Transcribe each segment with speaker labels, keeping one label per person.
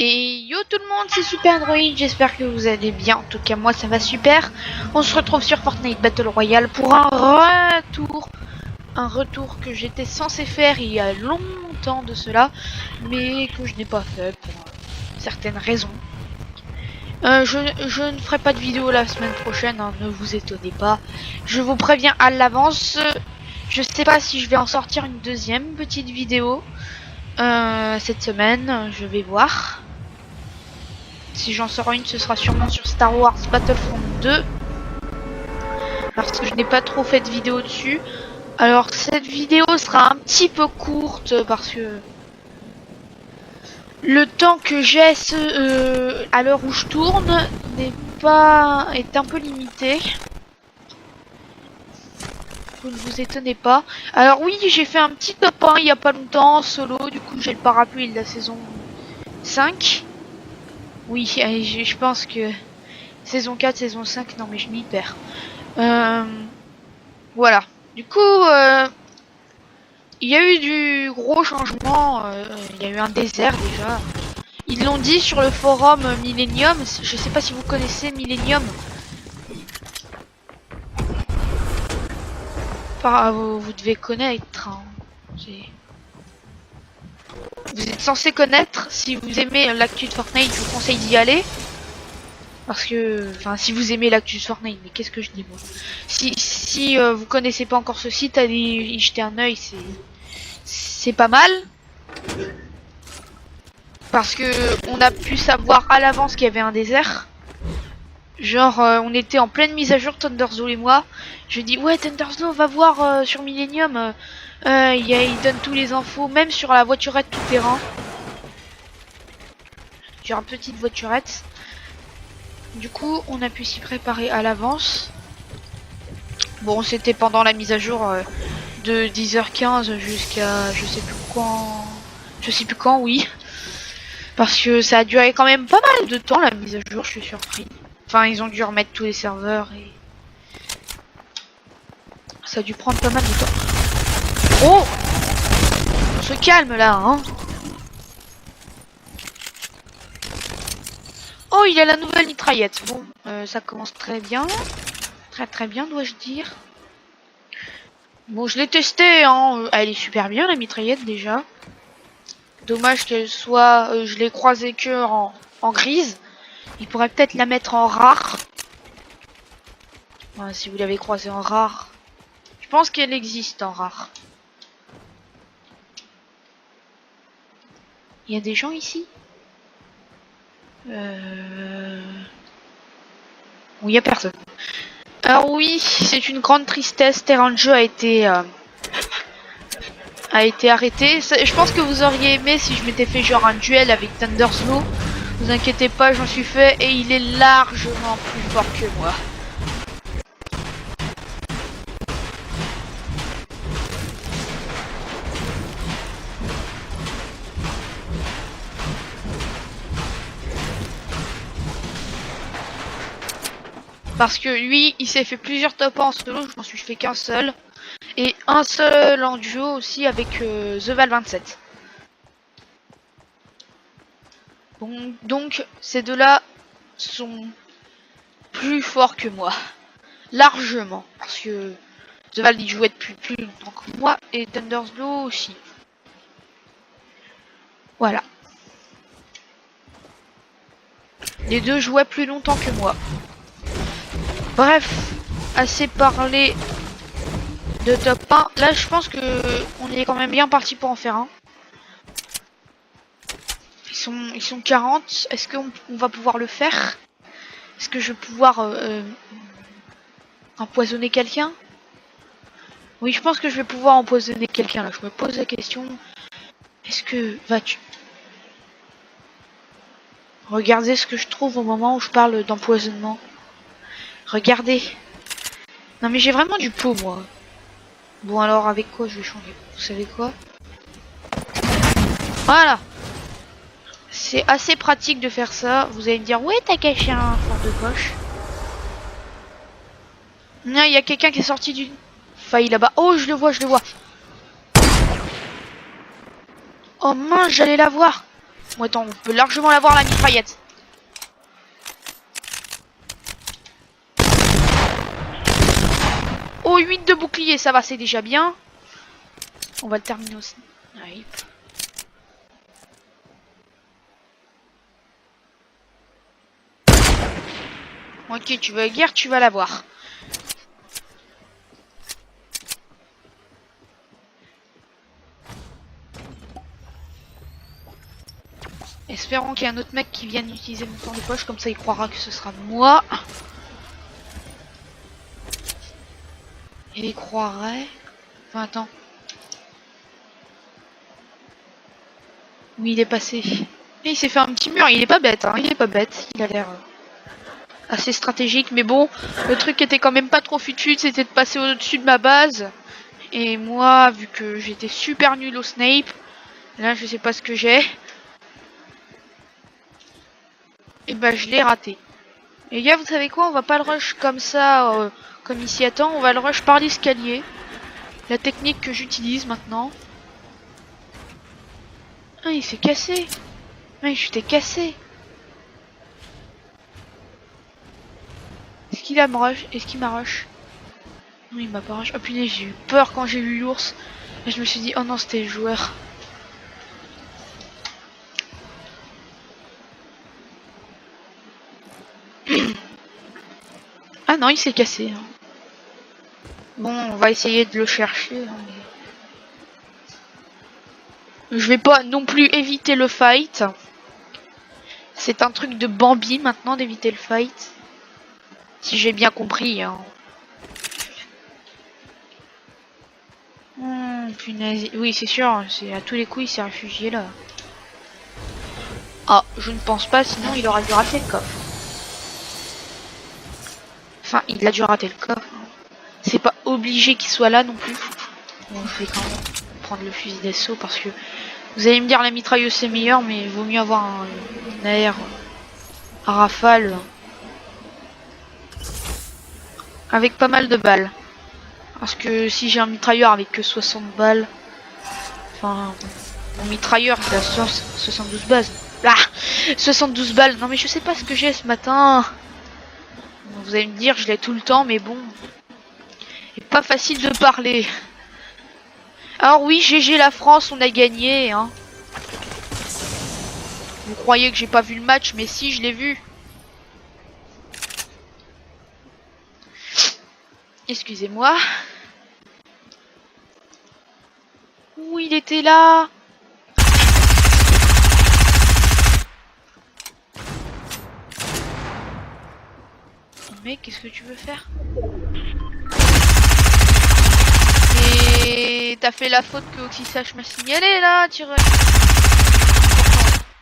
Speaker 1: Et yo tout le monde, c'est Super Android, j'espère que vous allez bien, en tout cas moi ça va super. On se retrouve sur Fortnite Battle Royale pour un retour que j'étais censé faire il y a longtemps de cela, mais que je n'ai pas fait pour certaines raisons. Je ne ferai pas de vidéo la semaine prochaine, hein, ne vous étonnez pas, je vous préviens à l'avance. Je sais pas si je vais en sortir une deuxième petite vidéo cette semaine, je vais voir. Si j'en sors une, ce sera sûrement sur Star Wars Battlefront 2. Parce que je n'ai pas trop fait de vidéo dessus. Alors cette vidéo sera un petit peu courte parce que le temps que j'ai à l'heure où je tourne est un peu limité. Vous ne vous étonnez pas. Alors oui, j'ai fait un petit top 1 il y a pas longtemps, solo. Du coup j'ai le parapluie de la saison 5. Oui, je pense que saison 4, saison 5, non mais je m'y perds. Voilà. Du coup, il y a eu du gros changement. Il y a eu un désert déjà. Ils l'ont dit sur le forum Millennium. Je sais pas si vous connaissez Millennium. Vous devez connaître. Hein. Vous êtes censé connaître. Si vous aimez l'actu de Fortnite, je vous conseille d'y aller. Parce que, enfin, si vous aimez l'actu de Fortnite, mais qu'est-ce que je dis moi. Si vous connaissez pas encore ce site, allez y jeter un œil, c'est pas mal. Parce que on a pu savoir à l'avance qu'il y avait un désert. Genre, on était en pleine mise à jour, Thunderzone et moi. Je dis, ouais, Thunderzone, va voir sur Millennium. Il donne tous les infos, même sur la voiturette tout terrain. Sur une petite voiturette. Du coup, on a pu s'y préparer à l'avance. Bon, c'était pendant la mise à jour de 10h15 jusqu'à je sais plus quand, oui. Parce que ça a duré quand même pas mal de temps la mise à jour, je suis surpris. Enfin, ils ont dû remettre tous les serveurs et ça a dû prendre pas mal de temps. Oh! On se calme là, hein. Oh, il y a la nouvelle mitraillette. Bon, ça commence très bien. Très bien, dois-je dire. Bon, je l'ai testée, hein. Elle est super bien, la mitraillette, déjà. Dommage qu'elle soit... je l'ai croisée que en grise. Il pourrait peut-être la mettre en rare. Enfin, si vous l'avez croisée en rare. Je pense qu'elle existe en rare. Il y a des gens ici? Où il y a personne. Alors oui, c'est une grande tristesse. Terrain de jeu a été arrêté. Je pense que vous auriez aimé si je m'étais fait genre un duel avec Thunderslow. Vous inquiétez pas, j'en suis fait et il est largement plus fort que moi. Parce que lui, il s'est fait plusieurs top en solo, je m'en suis fait qu'un seul. Et un seul en duo aussi avec The Val 27. Bon, donc ces deux-là sont plus forts que moi. Largement. Parce que The Val il jouait depuis plus longtemps que moi et Thunderslow aussi. Voilà. Les deux jouaient plus longtemps que moi. Bref, assez parlé de top 1. Là, je pense que on est quand même bien parti pour en faire un. Ils sont 40. Est-ce qu'on va pouvoir le faire? Est-ce que je vais pouvoir empoisonner quelqu'un? Oui, je pense que je vais pouvoir empoisonner quelqu'un. Là, je me pose la question. Est-ce que vas-tu... Regardez ce que je trouve au moment où je parle d'empoisonnement. Regardez. Non mais j'ai vraiment du pot, moi. Bon alors, avec quoi je vais changer? Vous savez quoi? Voilà. C'est assez pratique de faire ça. Vous allez me dire, ouais, t'as caché un fort de poche. Non, il y a quelqu'un qui est sorti d'une failli là-bas. Oh, je le vois, je le vois. Oh mince, j'allais la voir. Bon, attends, on peut largement la voir, la mitraillette. Oh, 8 de bouclier, ça va, c'est déjà bien. On va le terminer aussi. Ouais. Ok, tu veux la guerre, tu vas la voir. Espérons qu'il y a un autre mec qui vienne utiliser mon temps de poche, comme ça il croira que ce sera moi. Et il croirait... Enfin, attends. Oui, il est passé. Et il s'est fait un petit mur, il est pas bête, hein, il est pas bête. Il a l'air assez stratégique, mais bon, le truc était quand même pas trop fut-fut, c'était de passer au-dessus de ma base. Et moi, vu que j'étais super nul au Snape, là je sais pas ce que j'ai. Et bah je l'ai raté. Les gars, vous savez quoi, on va pas le rush comme ça, comme il s'y attend, on va le rush par l'escalier. La technique que j'utilise maintenant. Ah, il s'est cassé. Ah, je t'ai cassé. Est-ce qu'il a me rush? Est-ce qu'il m'a rush? Non, il m'a pas rush. Oh punaise, j'ai eu peur quand j'ai vu l'ours. Et je me suis dit, oh non, c'était le joueur. Ah non, il s'est cassé. Hein. Bon, on va essayer de le chercher. Hein, mais... Je vais pas non plus éviter le fight. C'est un truc de Bambi maintenant d'éviter le fight. Si j'ai bien compris. Hein. Punaise. Oui, c'est sûr. C'est à tous les coups, il s'est réfugié là. Ah, je ne pense pas, sinon il aurait dû rater le coffre. Enfin, il a dû rater le coffre. C'est pas obligé qu'il soit là non plus. Bon, je vais quand même prendre le fusil d'assaut parce que vous allez me dire la mitrailleuse c'est meilleur, mais il vaut mieux avoir un AR à rafale avec pas mal de balles. Parce que si j'ai un mitrailleur avec que 60 balles, enfin, mon mitrailleur il a 72 balles. Ah, 72 balles. Non mais je sais pas ce que j'ai ce matin. Vous allez me dire, je l'ai tout le temps, mais bon, c'est pas facile de parler. Alors oui, GG la France, on a gagné. Hein. Vous croyez que j'ai pas vu le match, mais si, je l'ai vu. Excusez-moi. Où il était là? Mec, qu'est-ce que tu veux faire? Et t'as fait la faute que Oxysage m'a signalé là, tire.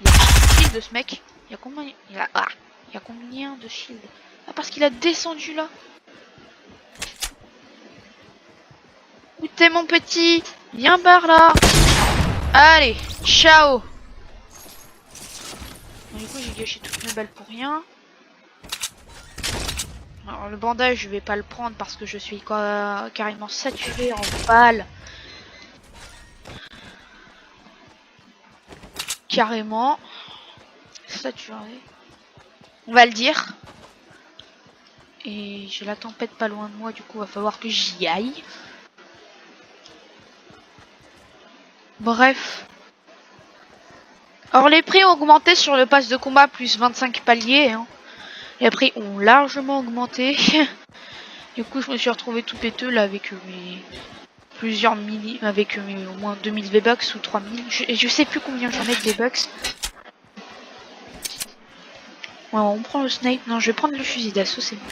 Speaker 1: Il y a un shield de ce mec. Il y a combien? Il y a combien de shield? Ah, parce qu'il a descendu là. Où t'es mon petit? Viens par là. Allez, ciao. Bon, du coup j'ai gâché toutes mes balles pour rien. Alors le bandage je vais pas le prendre parce que je suis carrément saturé en balles. Carrément saturé. On va le dire. Et j'ai la tempête pas loin de moi, du coup va falloir que j'y aille. Bref. Alors les prix ont augmenté sur le pass de combat plus 25 paliers. Hein. Les prix ont largement augmenté. Du coup je me suis retrouvé tout péteux là avec mes plusieurs milliers, avec mes, au moins 2000 V-Bucks ou 3000. Je sais plus combien j'en ai de V-Bucks. Ouais, on prend le snipe. Non, je vais prendre le fusil d'assaut, c'est bon.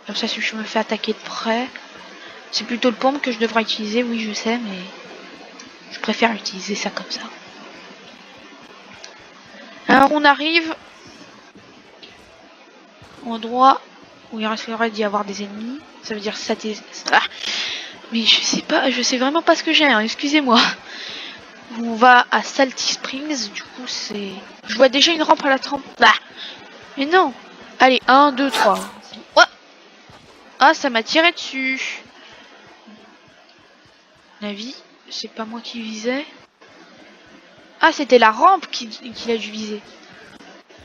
Speaker 1: Comme ça, si je me fais attaquer de près, c'est plutôt le pompe que je devrais utiliser, oui, je sais, mais je préfère utiliser ça comme ça. Alors, on arrive au endroit où il risquerait d'y avoir des ennemis. Ça veut dire ça. Ah, mais je sais vraiment pas ce que j'ai, hein, excusez-moi. On va à Salty Springs, du coup, c'est. Je vois déjà une rampe à la trempe. Bah, mais non. Allez, 1, 2, 3. Ouais. Ah, ça m'a tiré dessus. mon avis, c'est pas moi qui visais. Ah, c'était la rampe qu'il a dû viser.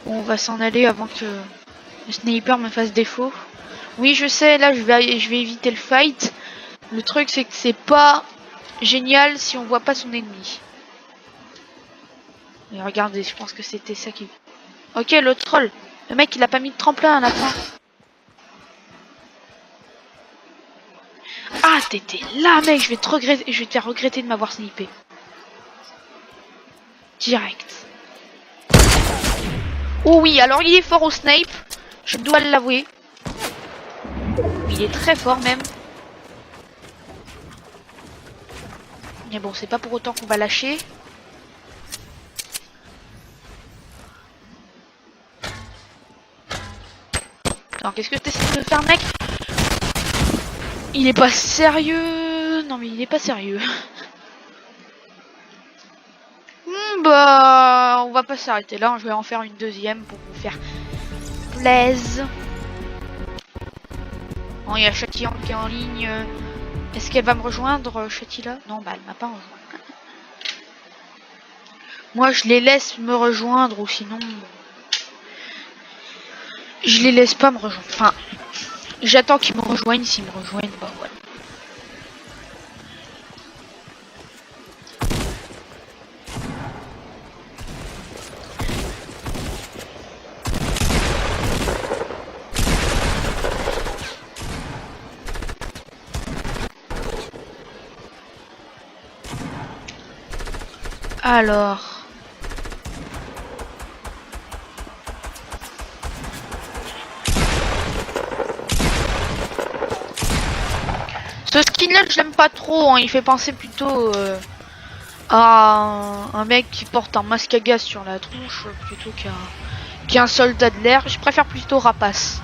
Speaker 1: Bon, on va s'en aller avant que le sniper me fasse défaut. Oui, je sais, là, je vais éviter le fight. Le truc, c'est que c'est pas génial si on voit pas son ennemi. Et regardez, je pense que c'était ça qui... Ok, le troll. Le mec, il a pas mis de tremplin à la fin. Ah, t'étais là, mec. Je vais te faire regretter de m'avoir snipé. Direct. Oh oui, alors il est fort au snipe. Je dois l'avouer. Il est très fort même. Mais bon, c'est pas pour autant qu'on va lâcher. Alors, qu'est-ce que t'essaies de faire, mec? Il est pas sérieux. Non, mais il est pas sérieux. Bah, on va pas s'arrêter là. Je vais en faire une deuxième pour vous faire plaisir. Bon, il y a Châtillon qui est en ligne. Est-ce qu'elle va me rejoindre, Châtilla? Non, bah, elle m'a pas rejoint. Moi, je les laisse me rejoindre ou sinon... Je les laisse pas me rejoindre. Enfin, j'attends qu'ils me rejoignent. S'ils me rejoignent, bah voilà. Alors... Ce skin là je l'aime pas trop, hein. Il fait penser plutôt à un mec qui porte un masque à gaz sur la tronche plutôt qu'un soldat de l'air. Je préfère plutôt Rapace.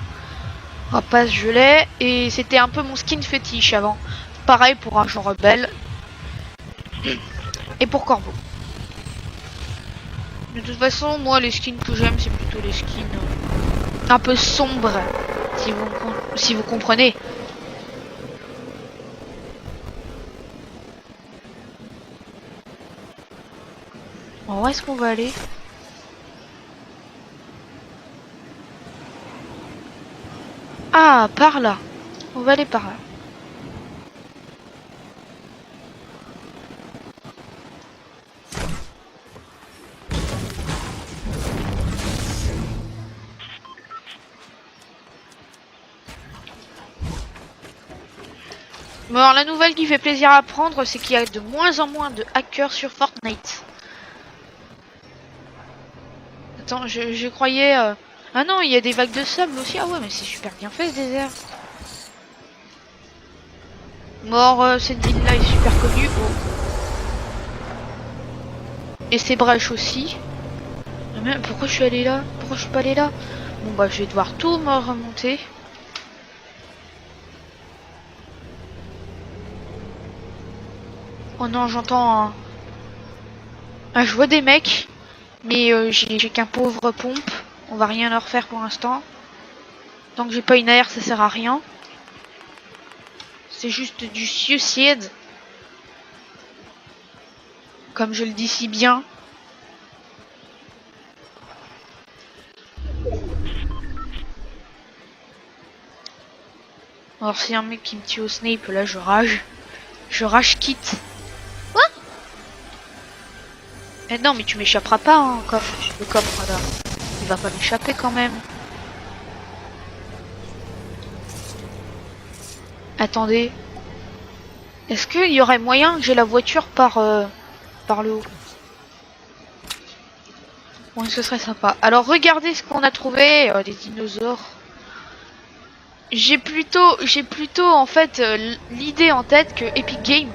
Speaker 1: Rapace je l'ai et c'était un peu mon skin fétiche avant. Pareil pour Agent Rebelle et pour Corbeau. De toute façon moi les skins que j'aime c'est plutôt les skins un peu sombres si vous comprenez. Bon, où est-ce qu'on va aller? Ah, par là. On va aller par là. Bon, alors la nouvelle qui fait plaisir à prendre, c'est qu'il y a de moins en moins de hackers sur Fortnite. Attends, je croyais... Ah non, il y a des vagues de sable aussi. Ah ouais, mais c'est super bien fait ce désert. Mort, cette ville-là est super connue. Oh. Et c'est brèche aussi. Mais pourquoi je suis allé là? Pourquoi je suis pas allé là? Bon bah je vais devoir tout me remonter. Oh non, j'entends un... Ah, je vois des mecs. Mais j'ai qu'un pauvre pompe. On va rien leur faire pour l'instant. Tant que j'ai pas une AR, ça sert à rien. C'est juste du suicide. Comme je le dis si bien. Alors si un mec qui me tue au snipe, là je rage. Je rage quitte. Quoi? Eh non mais tu m'échapperas pas hein, le coffre là. Il va pas m'échapper quand même. Attendez. Est-ce qu'il y aurait moyen que j'ai la voiture par le haut? Bon, ce serait sympa. Alors regardez ce qu'on a trouvé, des dinosaures. J'ai plutôt en fait l'idée en tête que Epic Games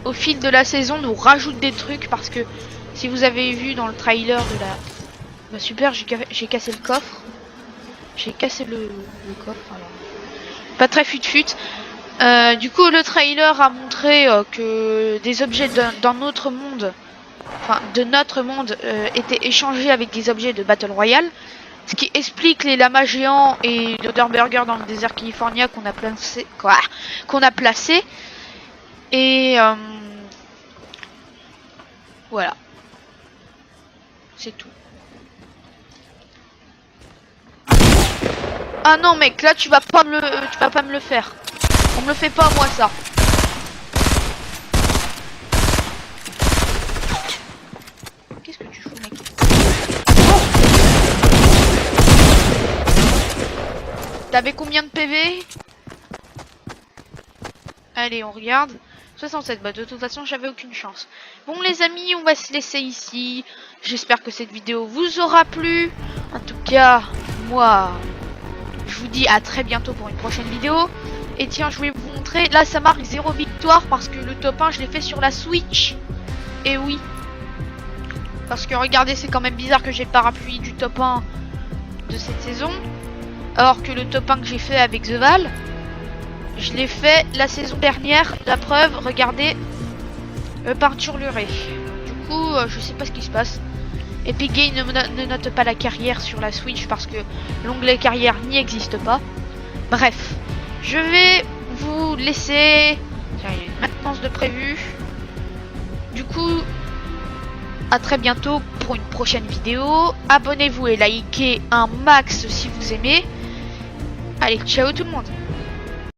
Speaker 1: au fil de la saison nous rajoute des trucs parce que si vous avez vu dans le trailer de la... Bah super, j'ai cassé le coffre. J'ai cassé le coffre. Alors. Pas très fut-fut. Du coup le trailer a montré que des objets d'un autre monde, enfin de notre monde, étaient échangés avec des objets de Battle Royale. Ce qui explique les lamas géants et l'odeur burger dans le désert californien qu'on a placé. Et Voilà. C'est tout. Ah non mec, là tu vas pas me le faire. On me le fait pas moi ça. Qu'est-ce que tu fous mec? T'avais combien de PV? Allez, on regarde. 67, bah de toute façon j'avais aucune chance. Bon les amis, on va se laisser ici. J'espère que cette vidéo vous aura plu. En tout cas, moi, je vous dis à très bientôt pour une prochaine vidéo. Et tiens, je voulais vous montrer, là ça marque 0 victoire parce que le top 1 je l'ai fait sur la Switch. Et oui. Parce que regardez, c'est quand même bizarre que j'ai le parapluie du top 1 de cette saison. Alors que le top 1 que j'ai fait avec The Val, je l'ai fait la saison dernière. La preuve, regardez, peinture lurée. Du coup, je sais pas ce qui se passe. Epic Games ne note pas la carrière sur la Switch parce que l'onglet carrière n'y existe pas. Bref, je vais vous laisser. Tiens, il y a une maintenance de prévu. Du coup, à très bientôt pour une prochaine vidéo. Abonnez-vous et likez un max si vous aimez. Allez, ciao tout le monde.